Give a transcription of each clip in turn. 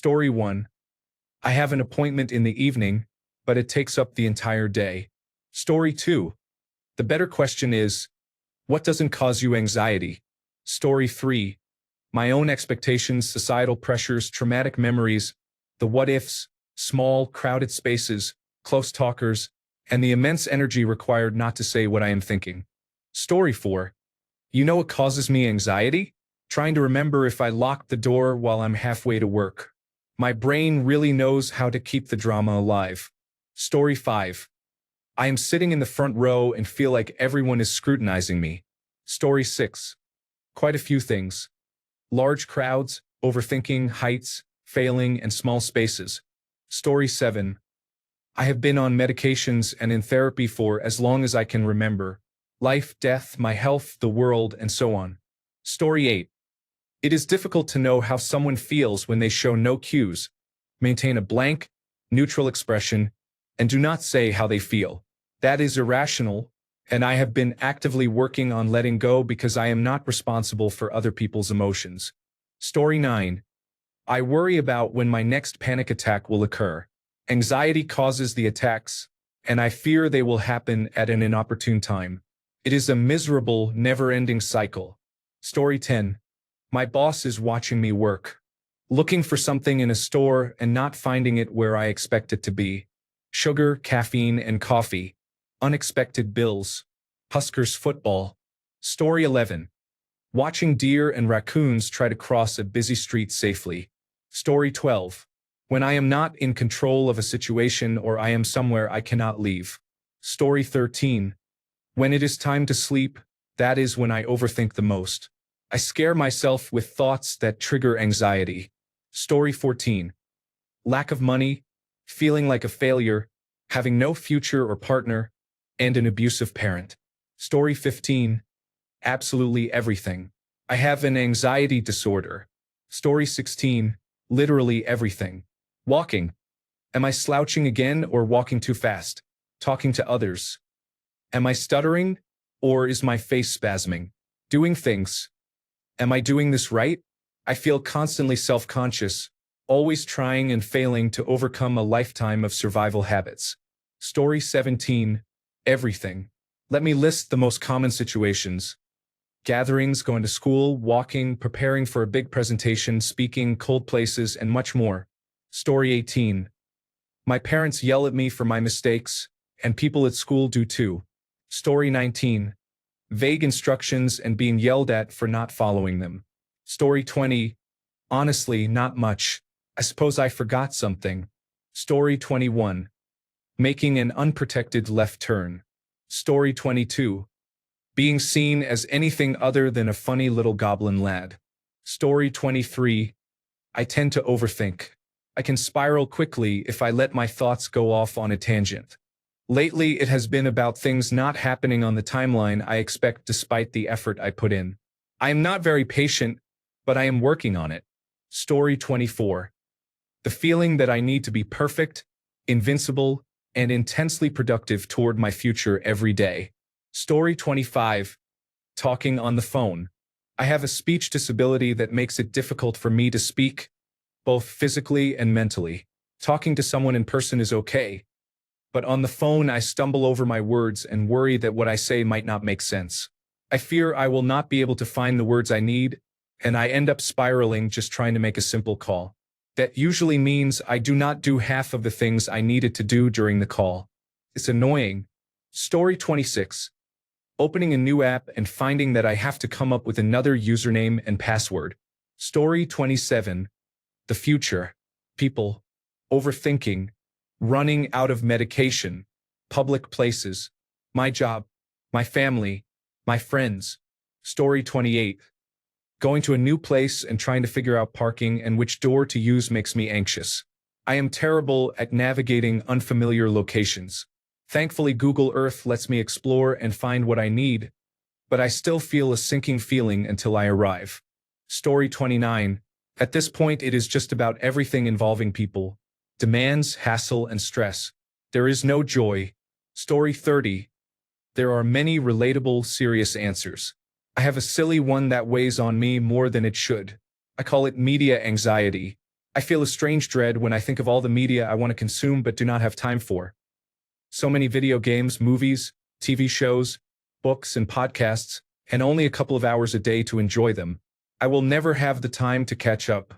Story 1. I have an appointment in the evening, but it takes up the entire day. Story 2. The better question is, what doesn't cause you anxiety? Story 3. My own expectations, societal pressures, traumatic memories, the what-ifs, small, crowded spaces, close talkers, and the immense energy required not to say what I am thinking. Story 4. You know what causes me anxiety? Trying to remember if I locked the door while I'm halfway to work. My brain really knows how to keep the drama alive. Story 5. I am sitting in the front row and feel like everyone is scrutinizing me. Story 6. Quite a few things. Large crowds, overthinking, heights, failing, and small spaces. Story 7. I have been on medications and in therapy for as long as I can remember. Life, death, my health, the world, and so on. Story 8. It is difficult to know how someone feels when they show no cues, maintain a blank, neutral expression, and do not say how they feel. That is irrational, and I have been actively working on letting go because I am not responsible for other people's emotions. Story 9. I worry about when my next panic attack will occur. Anxiety causes the attacks, and I fear they will happen at an inopportune time. It is a miserable, never-ending cycle. Story 10. My boss is watching me work. Looking for something in a store and not finding it where I expect it to be. Sugar, caffeine, and coffee. Unexpected bills. Huskers football. Story 11. Watching deer and raccoons try to cross a busy street safely. Story 12. When I am not in control of a situation or I am somewhere I cannot leave. Story 13. When it is time to sleep, that is when I overthink the most. I scare myself with thoughts that trigger anxiety. Story 14. Lack of money, feeling like a failure, having no future or partner, and an abusive parent. Story 15. Absolutely everything. I have an anxiety disorder. Story 16. Literally everything. Walking. Am I slouching again or walking too fast? Talking to others. Am I stuttering or is my face spasming? Doing things. Am I doing this right? I feel constantly self-conscious, always trying and failing to overcome a lifetime of survival habits. Story 17. Everything. Let me list the most common situations. Gatherings, going to school, walking, preparing for a big presentation, speaking, cold places, and much more. Story 18. My parents yell at me for my mistakes, and people at school do too. Story 19. Vague instructions and being yelled at for not following them. Story 20. Honestly, not much. I suppose I forgot something. Story 21. Making an unprotected left turn. Story 22. Being seen as anything other than a funny little goblin lad. Story 23. I tend to overthink. I can spiral quickly if I let my thoughts go off on a tangent. Lately, it has been about things not happening on the timeline I expect despite the effort I put in. I am not very patient, but I am working on it. Story 24. The feeling that I need to be perfect, invincible, and intensely productive toward my future every day. Story 25. Talking on the phone. I have a speech disability that makes it difficult for me to speak, both physically and mentally. Talking to someone in person is okay, but on the phone I stumble over my words and worry that what I say might not make sense. I fear I will not be able to find the words I need, and I end up spiraling just trying to make a simple call. That usually means I do not do half of the things I needed to do during the call. It's annoying. Story 26. Opening a new app and finding that I have to come up with another username and password. Story 27. The future. People. Overthinking. Running out of medication. Public places. My job. My family. My friends. Story 28. Going to a new place and trying to figure out parking and which door to use makes me anxious. I am terrible at navigating unfamiliar locations. Thankfully, Google Earth lets me explore and find what I need, but I still feel a sinking feeling until I arrive. Story 29. At this point, it is just about everything involving people. Demands, hassle, and stress. There is no joy. Story 30. There are many relatable, serious answers. I have a silly one that weighs on me more than it should. I call it media anxiety. I feel a strange dread when I think of all the media I want to consume but do not have time for. So many video games, movies, TV shows, books, and podcasts, and only a couple of hours a day to enjoy them. I will never have the time to catch up.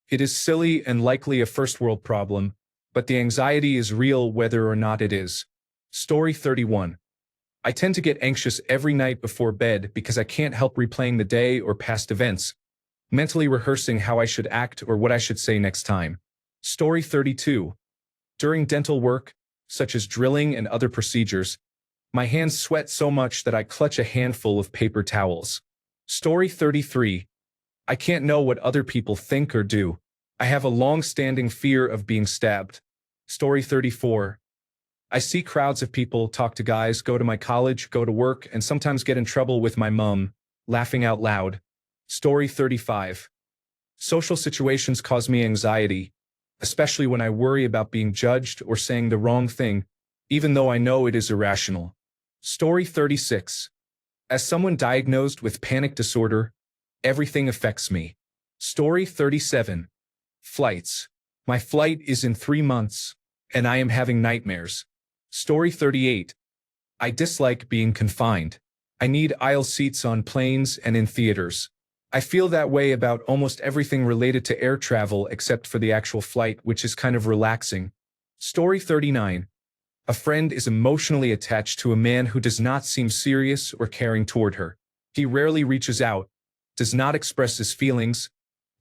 It is silly and likely a first world problem, but the anxiety is real whether or not it is. Story 31. I tend to get anxious every night before bed because I can't help replaying the day or past events, mentally rehearsing how I should act or what I should say next time. Story 32. During dental work, such as drilling and other procedures, my hands sweat so much that I clutch a handful of paper towels. Story 33. I can't know what other people think or do. I have a long-standing fear of being stabbed. Story 34. I see crowds of people, talk to guys, go to my college, go to work, and sometimes get in trouble with my mom, laughing out loud. Story 35. Social situations cause me anxiety, especially when I worry about being judged or saying the wrong thing, even though I know it is irrational. Story 36. As someone diagnosed with panic disorder, everything affects me. Story 37. Flights. My flight is in 3 months, and I am having nightmares. Story 38. I dislike being confined. I need aisle seats on planes and in theaters. I feel that way about almost everything related to air travel except for the actual flight, which is kind of relaxing. Story 39. A friend is emotionally attached to a man who does not seem serious or caring toward her. He rarely reaches out, does not express his feelings,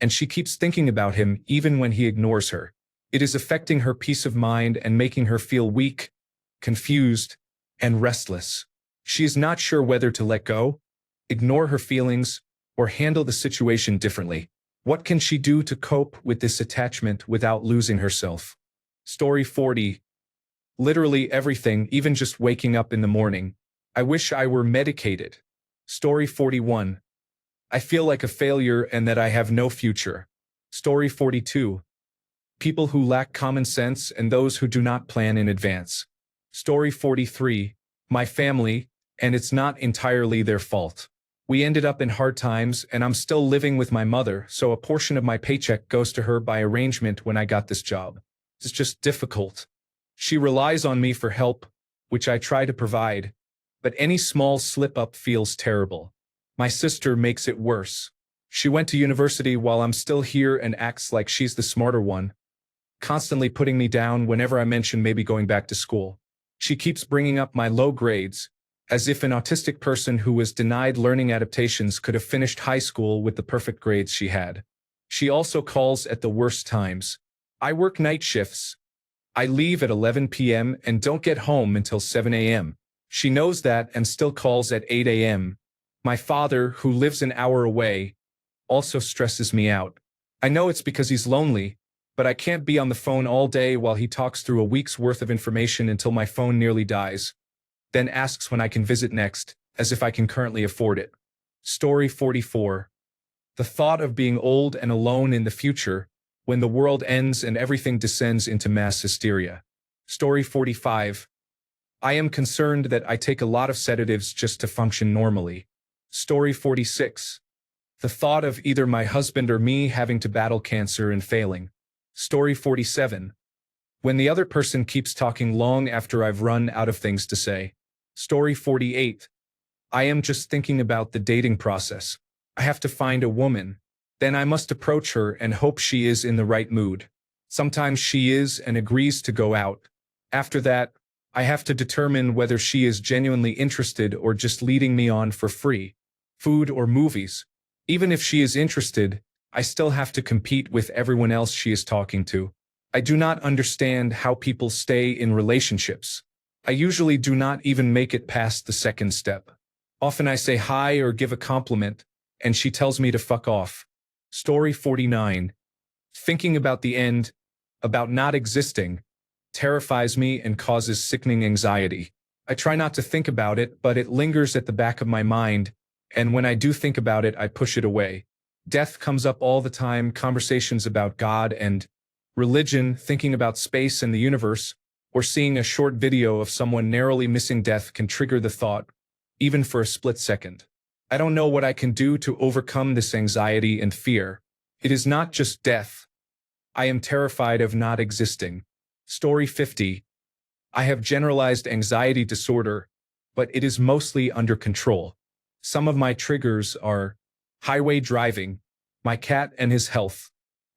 and she keeps thinking about him even when he ignores her. It is affecting her peace of mind and making her feel weak, confused, and restless. She is not sure whether to let go, ignore her feelings, or handle the situation differently. What can she do to cope with this attachment without losing herself? Story 40. Literally everything, even just waking up in the morning. I wish I were medicated. Story 41. I feel like a failure and that I have no future. Story 42. People who lack common sense and those who do not plan in advance. Story 43. My family, and it's not entirely their fault. We ended up in hard times and I'm still living with my mother, so a portion of my paycheck goes to her by arrangement when I got this job. It's just difficult. She relies on me for help, which I try to provide, but any small slip-up feels terrible. My sister makes it worse. She went to university while I'm still here and acts like she's the smarter one, constantly putting me down whenever I mention maybe going back to school. She keeps bringing up my low grades, as if an autistic person who was denied learning adaptations could have finished high school with the perfect grades she had. She also calls at the worst times. I work night shifts. I leave at 11 p.m. and don't get home until 7 a.m. She knows that and still calls at 8 a.m. My father, who lives an hour away, also stresses me out. I know it's because he's lonely, but I can't be on the phone all day while he talks through a week's worth of information until my phone nearly dies, then asks when I can visit next, as if I can currently afford it. Story 44. The thought of being old and alone in the future, when the world ends and everything descends into mass hysteria. Story 45. I am concerned that I take a lot of sedatives just to function normally. Story 46. The thought of either my husband or me having to battle cancer and failing. Story 47. When the other person keeps talking long after I've run out of things to say. Story 48. I am just thinking about the dating process. I have to find a woman. Then I must approach her and hope she is in the right mood. Sometimes she is and agrees to go out. After that, I have to determine whether she is genuinely interested or just leading me on for free. Food or movies. Even if she is interested, I still have to compete with everyone else she is talking to. I do not understand how people stay in relationships. I usually do not even make it past the second step. Often I say hi or give a compliment, and she tells me to fuck off. Story 49. Thinking about the end, about not existing, terrifies me and causes sickening anxiety. I try not to think about it, but it lingers at the back of my mind, and when I do think about it, I push it away. Death comes up all the time, conversations about God and religion, thinking about space and the universe, or seeing a short video of someone narrowly missing death can trigger the thought, even for a split second. I don't know what I can do to overcome this anxiety and fear. It is not just death. I am terrified of not existing. Story 50. I have generalized anxiety disorder, but it is mostly under control. Some of my triggers are highway driving, my cat and his health,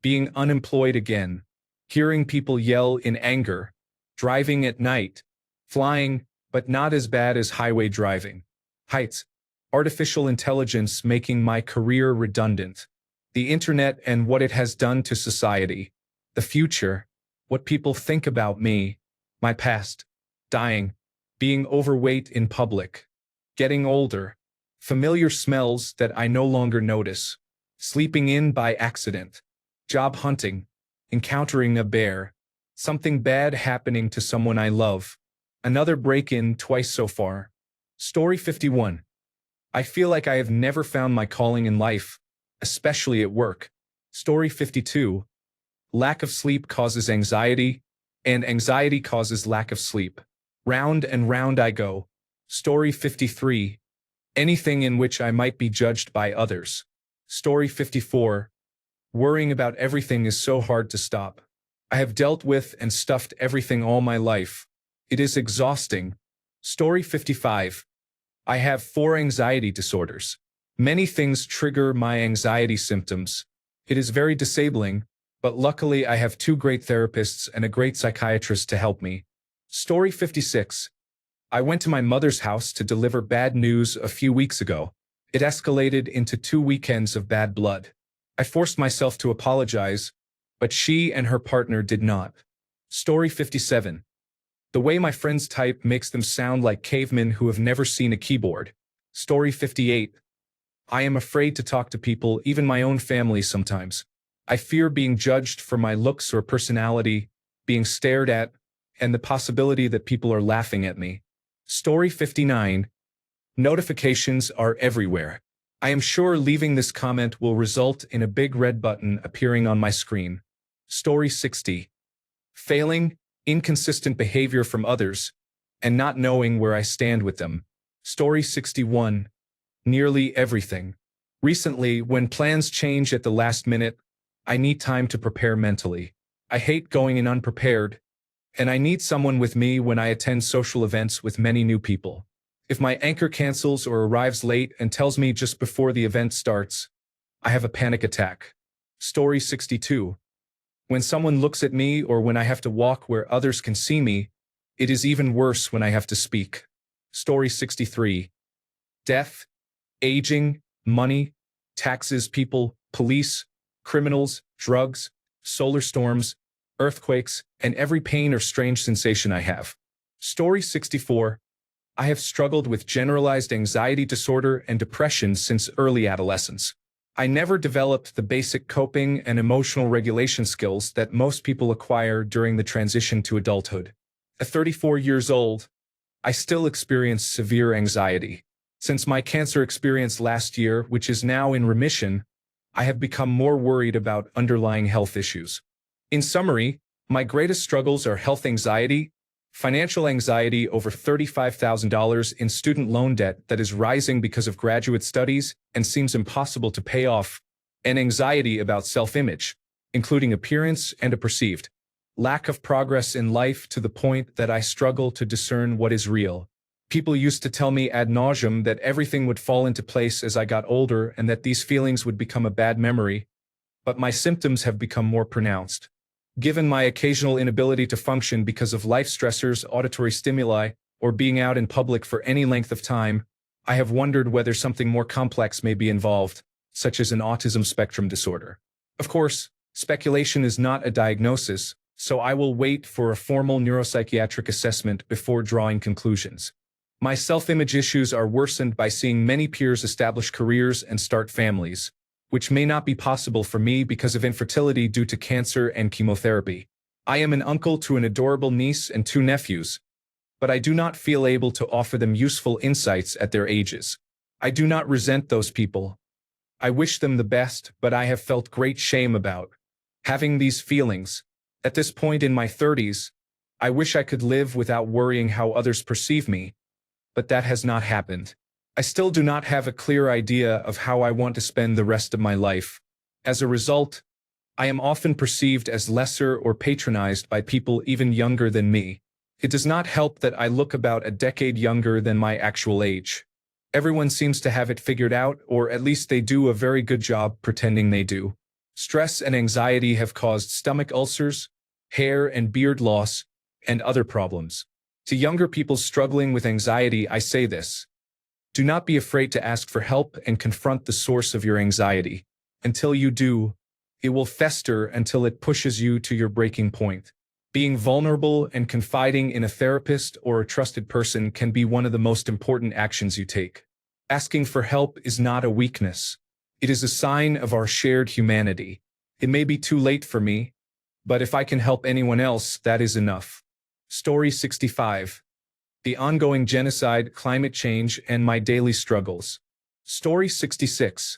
being unemployed again, hearing people yell in anger, driving at night, flying, but not as bad as highway driving, heights, artificial intelligence making my career redundant, the internet and what it has done to society, the future, what people think about me, my past, dying, being overweight in public, getting older, familiar smells that I no longer notice, sleeping in by accident, job hunting, encountering a bear, something bad happening to someone I love, another break-in twice so far. Story 51. I feel like I have never found my calling in life, especially at work. Story 52. Lack of sleep causes anxiety, and anxiety causes lack of sleep. Round and round I go. Story 53. Anything in which I might be judged by others. Story 54. Worrying about everything is so hard to stop. I have dealt with and stuffed everything all my life. It is exhausting. Story 55. I have 4 anxiety disorders. Many things trigger my anxiety symptoms. It is very disabling, but luckily I have 2 great therapists and a great psychiatrist to help me. Story 56. I went to my mother's house to deliver bad news a few weeks ago. It escalated into 2 weekends of bad blood. I forced myself to apologize, but she and her partner did not. Story 57. The way my friends type makes them sound like cavemen who have never seen a keyboard. Story 58. I am afraid to talk to people, even my own family sometimes. I fear being judged for my looks or personality, being stared at, and the possibility that people are laughing at me. Story 59. Notifications are everywhere. I am sure leaving this comment will result in a big red button appearing on my screen. Story 60. Failing, inconsistent behavior from others, and not knowing where I stand with them. Story 61. Nearly everything. Recently, when plans change at the last minute, I need time to prepare mentally. I hate going in unprepared, and I need someone with me when I attend social events with many new people. If my anchor cancels or arrives late and tells me just before the event starts, I have a panic attack. Story 62. When someone looks at me or when I have to walk where others can see me, it is even worse when I have to speak. Story 63. Death, aging, money, taxes, people, police, criminals, drugs, solar storms, earthquakes, and every pain or strange sensation I have. Story 64. I have struggled with generalized anxiety disorder and depression since early adolescence. I never developed the basic coping and emotional regulation skills that most people acquire during the transition to adulthood. At 34 years old, I still experience severe anxiety. Since my cancer experience last year, which is now in remission, I have become more worried about underlying health issues. In summary, my greatest struggles are health anxiety, financial anxiety over $35,000 in student loan debt that is rising because of graduate studies and seems impossible to pay off, and anxiety about self-image, including appearance and a perceived lack of progress in life to the point that I struggle to discern what is real. People used to tell me ad nauseum that everything would fall into place as I got older and that these feelings would become a bad memory, but my symptoms have become more pronounced. Given my occasional inability to function because of life stressors, auditory stimuli, or being out in public for any length of time, I have wondered whether something more complex may be involved, such as an autism spectrum disorder. Of course, speculation is not a diagnosis, so I will wait for a formal neuropsychiatric assessment before drawing conclusions. My self-image issues are worsened by seeing many peers establish careers and start families, which may not be possible for me because of infertility due to cancer and chemotherapy. I am an uncle to an adorable niece and 2 nephews, but I do not feel able to offer them useful insights at their ages. I do not resent those people. I wish them the best, but I have felt great shame about having these feelings. At this point in my 30s, I wish I could live without worrying how others perceive me, but that has not happened. I still do not have a clear idea of how I want to spend the rest of my life. As a result, I am often perceived as lesser or patronized by people even younger than me. It does not help that I look about a decade younger than my actual age. Everyone seems to have it figured out, or at least they do a very good job pretending they do. Stress and anxiety have caused stomach ulcers, hair and beard loss, and other problems. To younger people struggling with anxiety, I say this: do not be afraid to ask for help and confront the source of your anxiety. Until you do, it will fester until it pushes you to your breaking point. Being vulnerable and confiding in a therapist or a trusted person can be one of the most important actions you take. Asking for help is not a weakness. It is a sign of our shared humanity. It may be too late for me, but if I can help anyone else, that is enough. Story 65. The ongoing genocide, climate change, and my daily struggles. Story 66.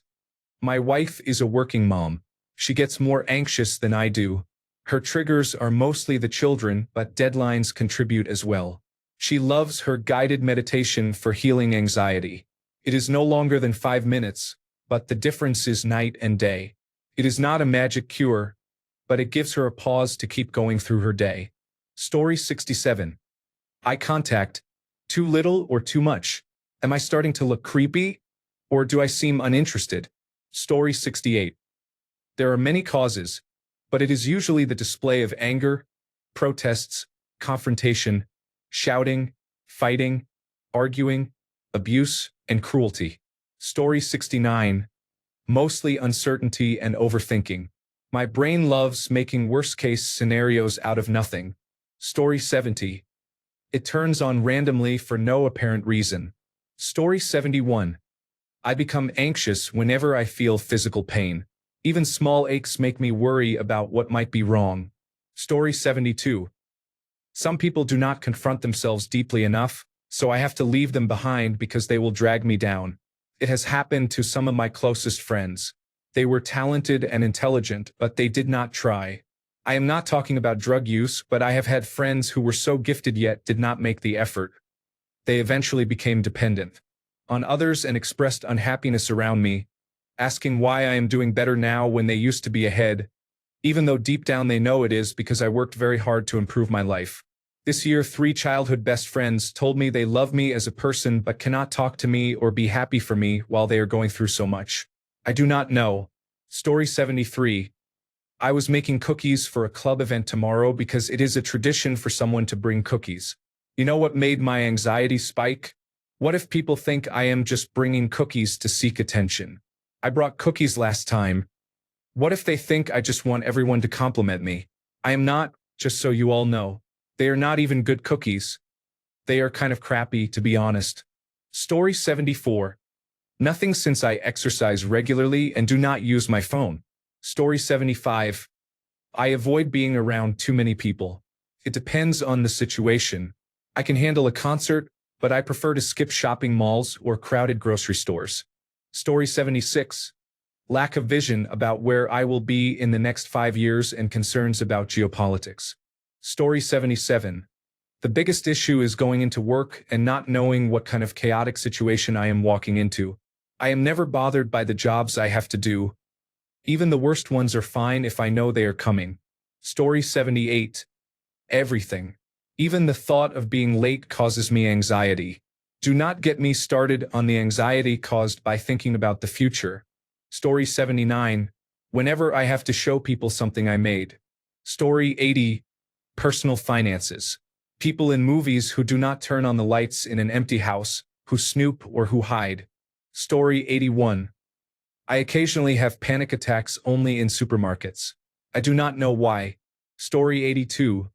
My wife is a working mom. She gets more anxious than I do. Her triggers are mostly the children, but deadlines contribute as well. She loves her guided meditation for healing anxiety. It is no longer than 5 minutes, but the difference is night and day. It is not a magic cure, but it gives her a pause to keep going through her day. Story 67. Eye contact. Too little or too much? Am I starting to look creepy? Or do I seem uninterested? Story 68. There are many causes, but it is usually the display of anger, protests, confrontation, shouting, fighting, arguing, abuse, and cruelty. Story 69. Mostly uncertainty and overthinking. My brain loves making worst-case scenarios out of nothing. Story 70. It turns on randomly for no apparent reason. Story 71. I become anxious whenever I feel physical pain. Even small aches make me worry about what might be wrong. Story 72. Some people do not confront themselves deeply enough, so I have to leave them behind because they will drag me down. It has happened to some of my closest friends. They were talented and intelligent, but they did not try. I am not talking about drug use, but I have had friends who were so gifted yet did not make the effort. They eventually became dependent on others and expressed unhappiness around me, asking why I am doing better now when they used to be ahead, even though deep down they know it is because I worked very hard to improve my life. This year, 3 childhood best friends told me they love me as a person but cannot talk to me or be happy for me while they are going through so much. I do not know. Story 73. I was making cookies for a club event tomorrow because it is a tradition for someone to bring cookies. You know what made my anxiety spike? What if people think I am just bringing cookies to seek attention? I brought cookies last time. What if they think I just want everyone to compliment me? I am not, just so you all know. They are not even good cookies. They are kind of crappy, to be honest. Story 74. Nothing since I exercise regularly and do not use my phone. Story 75. I avoid being around too many people. It depends on the situation. I can handle a concert, but I prefer to skip shopping malls or crowded grocery stores. Story 76. Lack of vision about where I will be in the next 5 years and concerns about geopolitics. Story 77. The biggest issue is going into work and not knowing what kind of chaotic situation I am walking into. I am never bothered by the jobs I have to do. Even the worst ones are fine if I know they are coming. Story 78. Everything. Even the thought of being late causes me anxiety. Do not get me started on the anxiety caused by thinking about the future. Story 79. Whenever I have to show people something I made. Story 80. Personal finances. People in movies who do not turn on the lights in an empty house, who snoop or who hide. Story 81. I occasionally have panic attacks only in supermarkets. I do not know why. Story 82.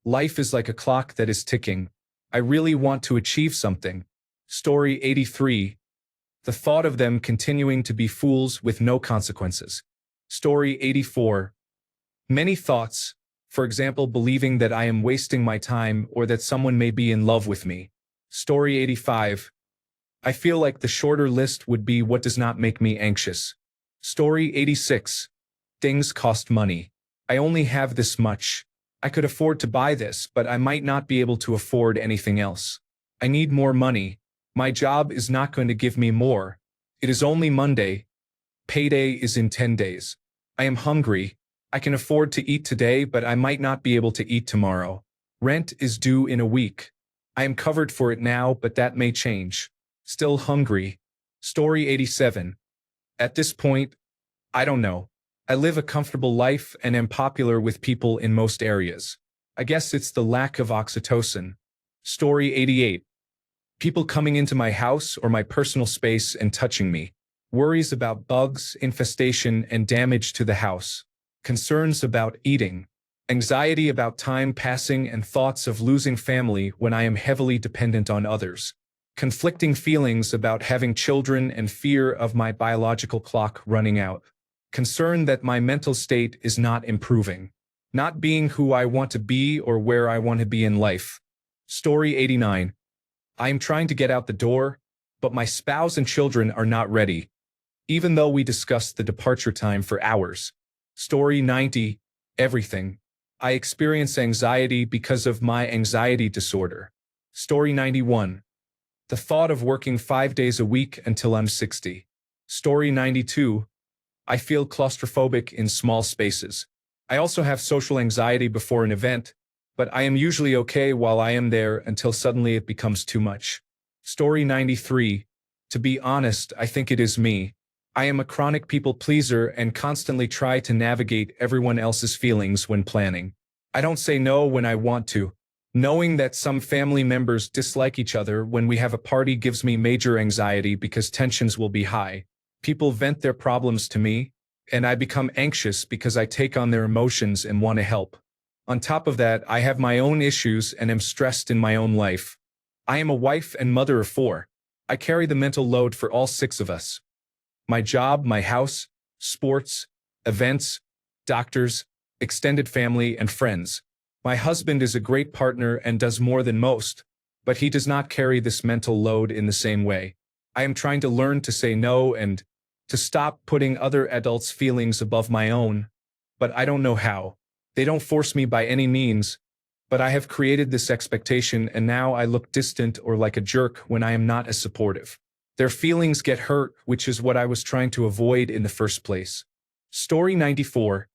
Life is like a clock that is ticking. I really want to achieve something. Story 83. The thought of them continuing to be fools with no consequences. Story 84. Many thoughts, for example, believing that I am wasting my time or that someone may be in love with me. Story 85. I feel like the shorter list would be what does not make me anxious. Story 86. Things cost money. I only have this much. I could afford to buy this, but I might not be able to afford anything else. I need more money. My job is not going to give me more. It is only Monday. Payday is in 10 days. I am hungry. I can afford to eat today, but I might not be able to eat tomorrow. Rent is due in a week. I am covered for it now, but that may change. Still hungry. Story 87. At this point, I don't know. I live a comfortable life and am popular with people in most areas. I guess it's the lack of oxytocin. Story 88. People coming into my house or my personal space and touching me. Worries about bugs, infestation, and damage to the house. Concerns about eating. Anxiety about time passing and thoughts of losing family when I am heavily dependent on others. Conflicting feelings about having children and fear of my biological clock running out. Concern that my mental state is not improving. Not being who I want to be or where I want to be in life. Story 89. I am trying to get out the door, but my spouse and children are not ready, even though we discussed the departure time for hours. Story 90. Everything. I experience anxiety because of my anxiety disorder. Story 91. The thought of working 5 days a week until I'm 60. Story 92. I feel claustrophobic in small spaces. I also have social anxiety before an event, but I am usually okay while I am there until suddenly it becomes too much. Story 93. To be honest, I think it is me. I am a chronic people pleaser and constantly try to navigate everyone else's feelings when planning. I don't say no when I want to. Knowing that some family members dislike each other when we have a party gives me major anxiety because tensions will be high. People vent their problems to me, and I become anxious because I take on their emotions and want to help. On top of that, I have my own issues and am stressed in my own life. I am a wife and mother of 4. I carry the mental load for all 6 of us. My job, my house, sports, events, doctors, extended family, and friends. My husband is a great partner and does more than most, but he does not carry this mental load in the same way. I am trying to learn to say no and to stop putting other adults' feelings above my own, but I don't know how. They don't force me by any means, but I have created this expectation and now I look distant or like a jerk when I am not as supportive. Their feelings get hurt, which is what I was trying to avoid in the first place. Story 94.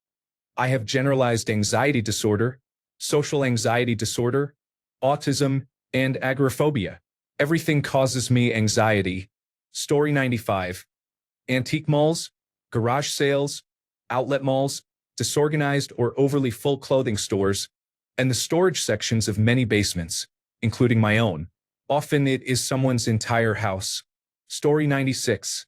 I have generalized anxiety disorder, social anxiety disorder, autism, and agoraphobia. Everything causes me anxiety. Story 95. Antique malls, garage sales, outlet malls, disorganized or overly full clothing stores, and the storage sections of many basements, including my own. Often it is someone's entire house. Story 96.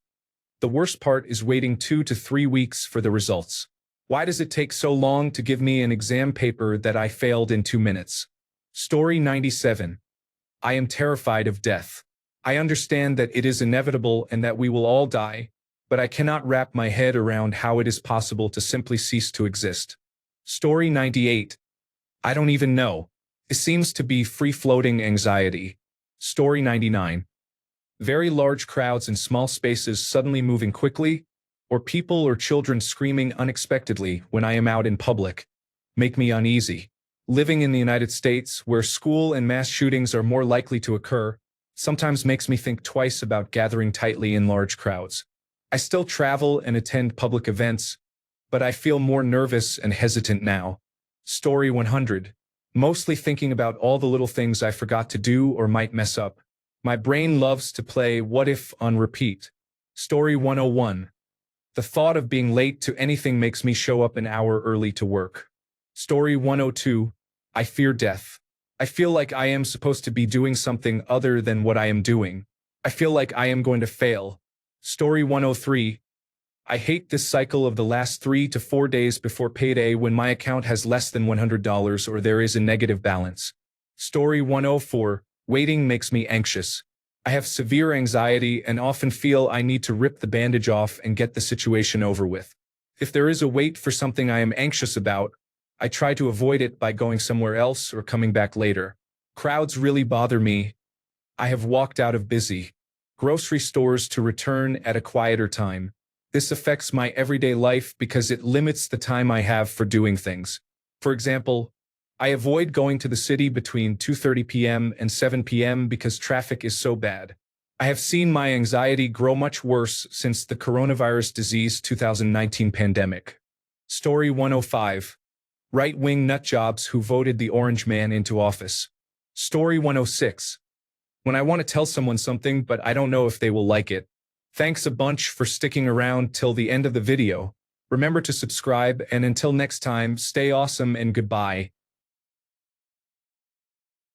The worst part is waiting 2 to 3 weeks for the results. Why does it take so long to give me an exam paper that I failed in 2 minutes? Story 97. I am terrified of death. I understand that it is inevitable and that we will all die, but I cannot wrap my head around how it is possible to simply cease to exist. Story 98. I don't even know. It seems to be free-floating anxiety. Story 99. Very large crowds in small spaces suddenly moving quickly, or people or children screaming unexpectedly when I am out in public, make me uneasy. Living in the United States, where school and mass shootings are more likely to occur, sometimes makes me think twice about gathering tightly in large crowds. I still travel and attend public events, but I feel more nervous and hesitant now. Story 100. Mostly thinking about all the little things I forgot to do or might mess up. My brain loves to play what if on repeat. Story 101. The thought of being late to anything makes me show up an hour early to work. Story 102. I fear death. I feel like I am supposed to be doing something other than what I am doing. I feel like I am going to fail. Story 103. I hate this cycle of the last 3 to 4 days before payday when my account has less than $100 or there is a negative balance. Story 104. Waiting makes me anxious. I have severe anxiety and often feel I need to rip the bandage off and get the situation over with. If there is a wait for something I am anxious about, I try to avoid it by going somewhere else or coming back later. Crowds really bother me. I have walked out of busy grocery stores to return at a quieter time. This affects my everyday life because it limits the time I have for doing things. For example, I avoid going to the city between 2:30 p.m. and 7 p.m. because traffic is so bad. I have seen my anxiety grow much worse since the coronavirus disease 2019 pandemic. Story 105. Right-wing nutjobs who voted the orange man into office. Story 106. When I want to tell someone something but I don't know if they will like it. Thanks a bunch for sticking around till the end of the video. Remember to subscribe, and until next time, stay awesome and goodbye.